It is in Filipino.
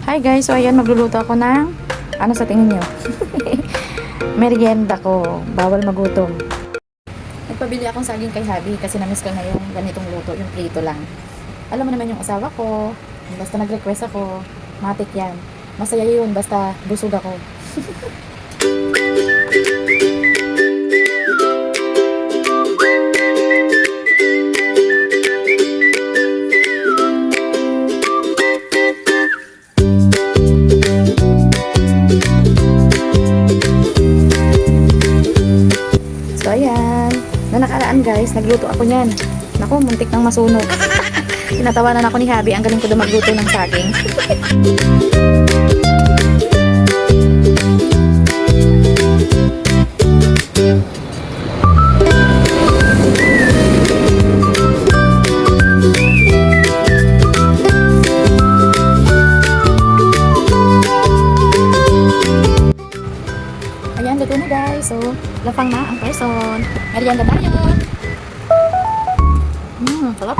Hi guys, so ayan, magluluto ako ng ano sa tingin nyo? Merienda ko, bawal magutom. Nagpabili akong saging kay Habi kasi namiss ko na yung ganitong luto, yung prito lang. Alam mo naman yung asawa ko, basta nag-request ako, matik yan. Masaya yun, basta busog ako. So ayan, na nakaraan guys, nagluto ako niyan. Naku, muntik nang masunog. Tinatawanan ako ni Habi, ang galing ko daw magluto ng saging. Ayan, luto na guys. So, lapang na ang person. Merienda tayo. Sarap.